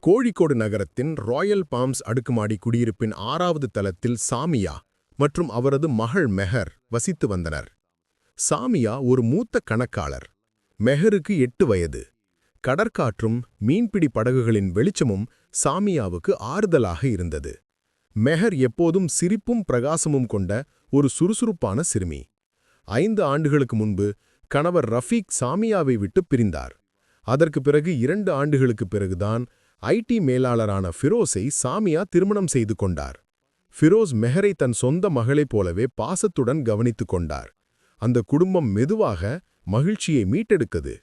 கோழிக்கோடு நகரத்தின் Royal palms அடுக்குமாடி குடியிருப்பின் 6வது தளத்தில் சாமியா மற்றும் அவரது மகள் மெஹர் வசித்து வந்தனர். சாமியா ஒரு மூத்த கணக்காளர். மெஹருக்கு 8 வயது. கடற்காற்றும் மீன்பிடி படகுகளின் வெளிச்சமும் சாமியாவுக்கு ஆறுதலாக இருந்தது. மெஹர் எப்போதும் சிரிப்பும் பிரகாசமும் கொண்ட ஒரு சுறுசுறுப்பான சிறுமி. 5 ஆண்டுகளுக்கு முன்பு கணவர் ரஃபீக் சாமியாவை விட்டு பிரிந்தார். அதற்கு பிறகு 2 ஆண்டுகளுக்குப் பிறகுதான் ஐடி மேலாளரான ஃபிரோஸை சாமியா திருமணம் செய்து கொண்டார். ஃபிரோஸ் மெஹரை தன் சொந்த மகளைப் போலவே பாசத்துடன் கவனித்துக் கொண்டார். அந்த குடும்பம் மெதுவாக மகிழ்ச்சியை மீட்டெடுத்தது.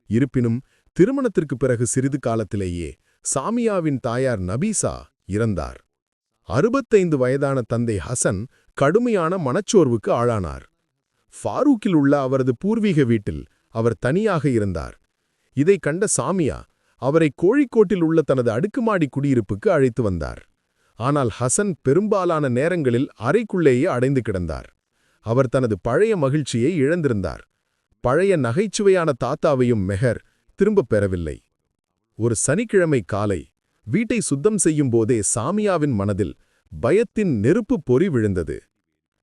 இருப்பினும் திருமணத்திற்கு பிறகு சிறிது காலத்திலேயே சாமியாவின் தாயார் நபீசா இறந்தார். 65 வயதான தந்தை ஹசன் கடுமையான மனச்சோர்வுக்கு ஆளானார். ஃபாரூக்கில் உள்ள அவரது பூர்வீக வீட்டில் அவர் தனியாக இருந்தார். இதை கண்ட சாமியா அவரை கோழிக்கோட்டில் உள்ள தனது அடுக்குமாடி குடியிருப்புக்கு அழைத்து வந்தார். ஆனால் ஹசன் பெரும்பாலான நேரங்களில் அறைக்குள்ளேயே அடைந்து கிடந்தார். அவர் தனது பழைய மகிழ்ச்சியை இழந்திருந்தார். பழைய நகைச்சுவையான தாத்தாவையும் மெஹர் திரும்பப் பெறவில்லை. ஒரு சனிக்கிழமை காலை வீட்டை சுத்தம் செய்யும் போதே சாமியாவின் மனதில் பயத்தின் நெருப்பு பொறி விழுந்தது.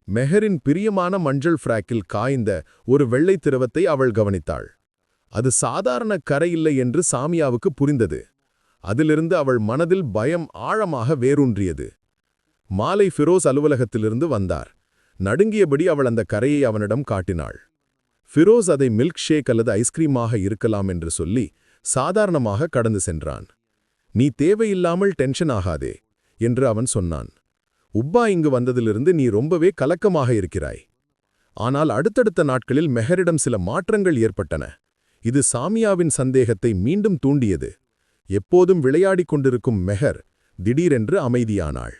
மெஹரின் பிரியமான மஞ்சள் ஃப்ராக்கில் காய்ந்த ஒரு வெள்ளை திரவத்தை அவள் கவனித்தாள். அது சாதாரண கரையில்லை என்று சாமியாவுக்கு புரிந்தது. அதிலிருந்து அவள் மனதில் பயம் ஆழமாக வேரூன்றியது. மாலை ஃபிரோஸ் அலுவலகத்திலிருந்து வந்தார். நடுங்கியபடி அவள் அந்த கரையை அவனிடம் காட்டினாள். ஃபிரோஸ் அதை மில்க் ஷேக் அல்லது ஐஸ்கிரீமாக இருக்கலாம் என்று சொல்லி சாதாரணமாக கடந்து சென்றான். நீ தேவையில்லாமல் டென்ஷன் ஆகாதே என்று அவன் சொன்னான். உப்பா இங்கு வந்ததிலிருந்து நீ ரொம்பவே கலக்கமாக இருக்கிறாய். ஆனால் அடுத்தடுத்த நாட்களில் மெஹரிடம் சில மாற்றங்கள் ஏற்பட்டன. இது சாமியாவின் சந்தேகத்தை மீண்டும் தூண்டியது. எப்போதும் விளையாடிக் கொண்டிருக்கும் மெஹர் திடீரென்று அமைதியானாள்.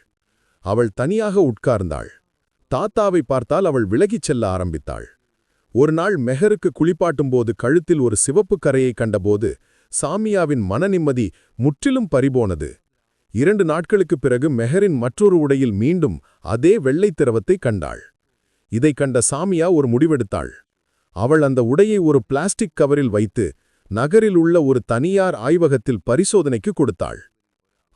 அவள் தனியாக உட்கார்ந்தாள். தாத்தாவை பார்த்தால் அவள் விலகிச் செல்ல ஆரம்பித்தாள். ஒரு நாள் மெஹருக்கு குளிப்பாட்டும்போது கழுத்தில் ஒரு சிவப்பு கரையை கண்டபோது சாமியாவின் மனநிம்மதி முற்றிலும் பறிபோனது. 2 நாட்களுக்குப் பிறகு மெஹரின் மற்றொரு உடையில் மீண்டும் அதே வெள்ளைத் திரவத்தை கண்டாள். இதை கண்ட சாமியா ஒரு முடிவெடுத்தாள். அவள் அந்த உடையை ஒரு பிளாஸ்டிக் கவரில் வைத்து நகரில் உள்ள ஒரு தனியார் ஆய்வகத்தில் பரிசோதனைக்கு கொடுத்தாள்.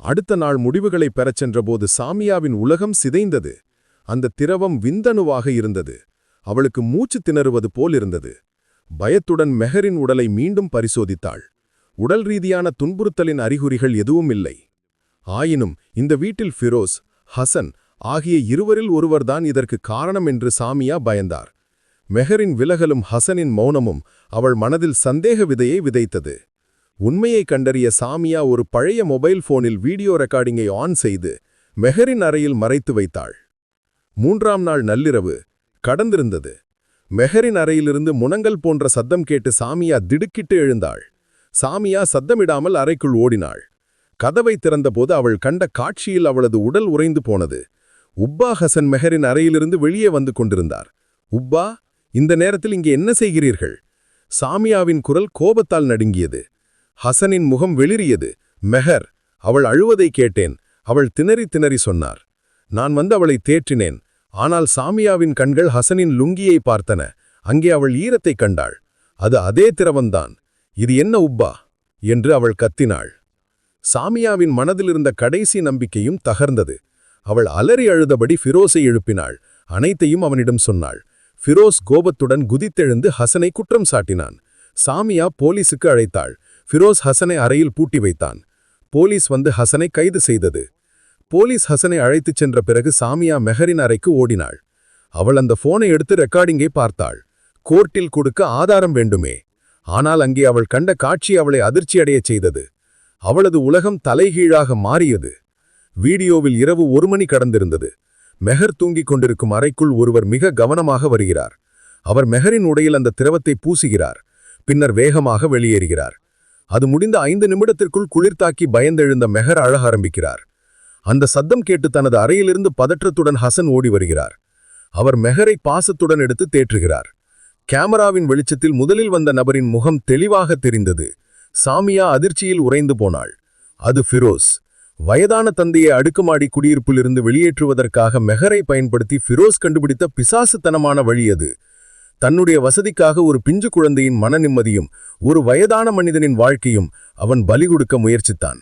அடுத்த நாள் முடிவுகளை பெறச் சென்றபோது சாமியாவின் உலகம் சிதைந்தது. அந்த திரவம் விந்தணுவாக இருந்தது. அவளுக்கு மூச்சு திணறுவது போல் இருந்தது. பயத்துடன் மெஹரின் உடலை மீண்டும் பரிசோதித்தாள். உடல் ரீதியான துன்புறுத்தலின் அறிகுறிகள் எதுவும் இல்லை. ஆயினும் இந்த வீட்டில் ஃபிரோஸ், ஹசன் ஆகிய இருவரில் ஒருவர்தான் இதற்கு காரணம் என்று சாமியா பயந்தார். மெஹரின் விலகலும் ஹசனின் மௌனமும் அவள் மனதில் சந்தேக விதையை விதைத்தது. உண்மையை கண்டறிய சாமியா ஒரு பழைய மொபைல் போனில் வீடியோ ரெக்கார்டிங்கை ஆன் செய்து மெஹரின் அறையில் மறைத்து வைத்தாள். 3ஆம் நாள் நள்ளிரவு கடந்திருந்தது. மெஹரின் அறையிலிருந்து முனங்கல் போன்ற சத்தம் கேட்டு சாமியா திடுக்கிட்டு எழுந்தாள். சாமியா சத்தமிடாமல் அறைக்குள் ஓடினாள். கதவை திறந்தபோது அவள் கண்ட காட்சியில் அவளது உடல் உறைந்து போனது. உப்பா ஹசன் மெஹரின் அறையிலிருந்து வெளியே வந்து கொண்டிருந்தார். உப்பா, இந்த நேரத்தில் இங்கே என்ன செய்கிறீர்கள்? சாமியாவின் குரல் கோபத்தால் நடுங்கியது. ஹசனின் முகம் வெளிரியது. மெஹர், அவள் அழுவதை கேட்டேன். அவள் திணறி திணறி சொன்னார். நான் வந்து அவளை தேற்றினேன். ஆனால் சாமியாவின் கண்கள் ஹசனின் லுங்கியை பார்த்தன. அங்கே அவள் ஈரத்தை கண்டாள். அது அதே திரவம்தான். இது என்ன உப்பா என்று அவள் கத்தினாள். சாமியாவின் மனதிலிருந்த கடைசி நம்பிக்கையும் தகர்ந்தது. அவள் அலறி அழுதபடி ஃபிரோஸை எழுப்பினாள். அனைத்தையும் அவனிடம் சொன்னாள். ஃபிரோஸ் கோபத்துடன் குதித்தெழுந்து ஹசனை குற்றம் சாட்டினான். சாமியா போலீசுக்கு அழைத்தாள். ஃபிரோஸ் ஹசனை அறையில் பூட்டி வைத்தான். போலீஸ் வந்து ஹசனை கைது செய்தது. போலீஸ் ஹசனை அழைத்துச் சென்ற பிறகு சாமியா மெஹரின் அறைக்கு ஓடினாள். அவள் அந்த போனை எடுத்து ரெக்கார்டிங்கை பார்த்தாள். கோர்ட்டில் கொடுக்க ஆதாரம் வேண்டுமே. ஆனால் அங்கே அவள் கண்ட காட்சி அவளை அதிர்ச்சியடையச் செய்தது. அவளது உலகம் தலைகீழாக மாறியது. வீடியோவில் இரவு 1 மணி கடந்திருந்தது. மெஹர் தூங்கிக் கொண்டிருக்கும் அறைக்குள் ஒருவர் மிக கவனமாக வருகிறார். அவர் மெஹரின் உடையில் அந்த திரவத்தை பூசுகிறார். பின்னர் வேகமாக வெளியேறுகிறார். அது முடிந்த 5 நிமிடத்திற்குள் குளிர்தாக்கி பயந்தெழுந்த மெஹர் அழ ஆரம்பிக்கிறார். அந்த சத்தம் கேட்டு தனது அறையிலிருந்து பதற்றத்துடன் ஹசன் ஓடி வருகிறார். அவர் மெஹரை பாசத்துடன் எடுத்து தேற்றுகிறார். கேமராவின் வெளிச்சத்தில் முதலில் வந்த நபரின் முகம் தெளிவாக தெரிந்தது. சாமியா அதிர்ச்சியில் உறைந்து போனாள். அது ஃபிரோஸ். வயதான தந்தையை அடுக்குமாடி குடியிருப்பிலிருந்து வெளியேற்றுவதற்காக மெஹரை பயன்படுத்தி ஃபிரோஸ் கண்டுபிடித்த பிசாசுத்தனமான வழி அது. தன்னுடைய வசதிக்காக ஒரு பிஞ்சு குழந்தையின் மன நிம்மதியும் ஒரு வயதான மனிதனின் வாழ்க்கையும் அவன் பலி கொடுக்க முயற்சித்தான்.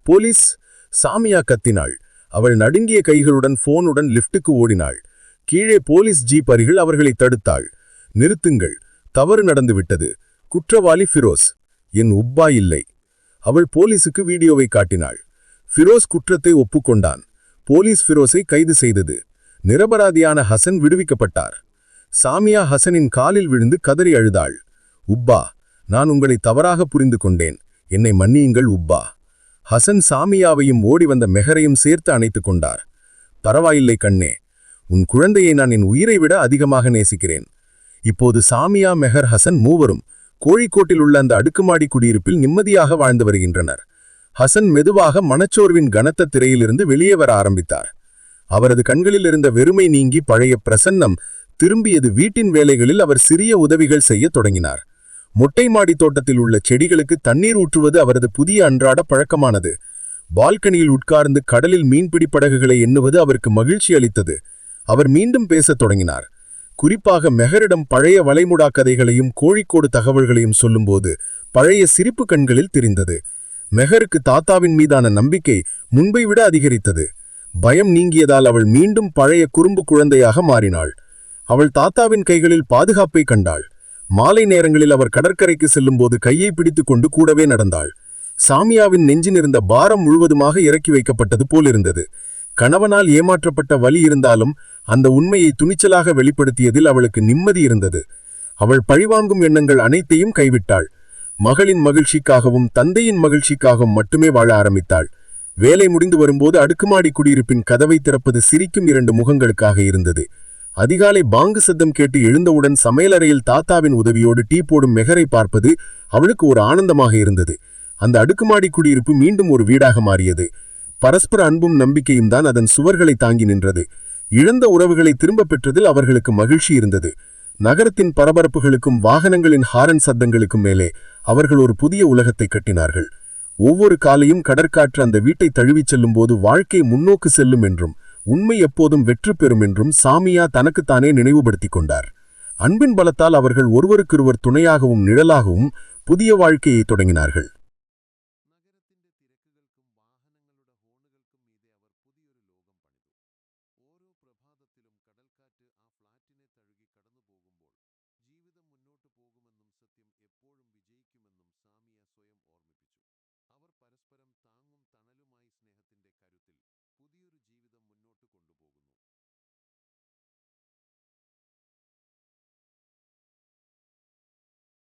போலீஸ்! சாமியா கத்தினாள். அவள் நடுங்கிய கைகளுடன் போனுடன் லிப்டுக்கு ஓடினாள். கீழே போலீஸ் ஜீப் அருகில் அவர்களை தடுத்தாள். நிறுத்துங்கள், தவறு நடந்துவிட்டது. குற்றவாளி ஃபிரோஸ். என் உப்பா இல்லை. அவள் போலீசுக்கு வீடியோவை காட்டினாள். ஃபிரோஸ் குற்றத்தை ஒப்புக்கொண்டான். போலீஸ் ஃபிரோஸை கைது செய்தது. நிரபராதியான ஹசன் விடுவிக்கப்பட்டார். சாமியா ஹசனின் காலில் விழுந்து கதறி அழுதாள். உப்பா, நான் உங்களை தவறாக புரிந்து கொண்டேன். என்னை மன்னியுங்கள் உப்பா. ஹசன் சாமியாவையும் ஓடி வந்த மெஹரையும் சேர்த்து அணைத்துக் கொண்டார். பரவாயில்லை கண்ணே, உன் குழந்தையை நான் என் உயிரை விட அதிகமாக நேசிக்கிறேன். இப்போது சாமியா, மெஹர், ஹசன் மூவரும் கோழிக்கோட்டில் உள்ள அந்த அடுக்குமாடி குடியிருப்பில் நிம்மதியாக வாழ்ந்து வருகின்றனர். ஹசன் மெதுவாக மனச்சோர்வின் கனத்த திரையிலிருந்து வெளியே வர ஆரம்பித்தார். அவரது கண்களில் இருந்த வெறுமை நீங்கி பழைய பிரசன்னம் திரும்பியது. வீட்டின் வேலைகளில் அவர் சிறிய உதவிகள் செய்யத் தொடங்கினார். மொட்டை மாடி தோட்டத்தில் உள்ள செடிகளுக்கு தண்ணீர் ஊற்றுவது அவரது புதிய அன்றாட பழக்கமானது. பால்கனியில் உட்கார்ந்து கடலில் மீன்பிடி படகுகளை எண்ணுவது அவருக்கு மகிழ்ச்சி அளித்தது. அவர் மீண்டும் பேசத் தொடங்கினார். குறிப்பாக மெஹரிடம் பழைய வளைமுடா கதைகளையும் கோழிக்கோடு தகவல்களையும் சொல்லும்போது பழைய சிரிப்பு கண்களில் தெரிந்தது. மெஹருக்கு தாத்தாவின் மீதான நம்பிக்கை முன்பை விட அதிகரித்தது. பயம் நீங்கியதால் அவள் மீண்டும் பழைய குறும்பு குழந்தையாக மாறினாள். அவள் தாத்தாவின் கைகளில் பாதுகாப்பை கண்டாள். மாலை நேரங்களில் அவர் கடற்கரைக்கு செல்லும்போது கையை பிடித்துக் கொண்டு கூடவே நடந்தாள். சாமியாவின் நெஞ்சின் இருந்த பாரம் முழுவதுமாக இறக்கி வைக்கப்பட்டது போலிருந்தது. கணவனால் ஏமாற்றப்பட்ட வலி இருந்தாலும் அந்த உண்மையை துணிச்சலாக வெளிப்படுத்தியதில் அவளுக்கு நிம்மதி இருந்தது. அவள் பழிவாங்கும் எண்ணங்கள் அனைத்தையும் கைவிட்டாள். மகளின் மகிழ்ச்சிக்காகவும் தந்தையின் மகிழ்ச்சிக்காகவும் மட்டுமே வாழ ஆரம்பித்தாள். வேலை முடிந்து வரும்போது அடுக்குமாடி குடியிருப்பின் கதவை திறப்பது சிரிக்கும் 2 முகங்களுக்காக இருந்தது. அதிகாலை பாங்கு சத்தம் கேட்டு எழுந்தவுடன் சமையலறையில் தாத்தாவின் உதவியோடு டீ போடும் மெஹரை பார்ப்பது அவளுக்கு ஒரு ஆனந்தமாக இருந்தது. அந்த அடுக்குமாடி குடியிருப்பு மீண்டும் ஒரு வீடாக மாறியது. பரஸ்பர அன்பும் நம்பிக்கையும் தான் அதன் சுவர்களை தாங்கி நின்றது. இழந்த உறவுகளை திரும்ப பெற்றதில் அவர்களுக்கு மகிழ்ச்சி இருந்தது. நகரத்தின் பரபரப்புகளுக்கும் வாகனங்களின் ஹாரன் சத்தங்களுக்கும் மேலே அவர்கள் ஒரு புதிய உலகத்தை கட்டினார்கள். ஒவ்வொரு காலையும் கடற்காற்று அந்த வீட்டை தழுவிச் செல்லும் போது வாழ்க்கை முன்னோக்கு செல்லும் என்றும் உண்மை எப்போதும் வெற்றி பெறும் என்றும் சாமியா தனக்குத்தானே நினைவுபடுத்திக் கொண்டார். அன்பின் பலத்தால் அவர்கள் ஒருவருக்கொருவர் துணையாகவும் நிழலாகவும் புதிய வாழ்க்கையை தொடங்கினார்கள். அவர் பரஸ்பரம் தாங்கும் தணலுமாய் ஸ்நேகத்திൻ്റെ കരുത്തിൽ പുതിയൊരു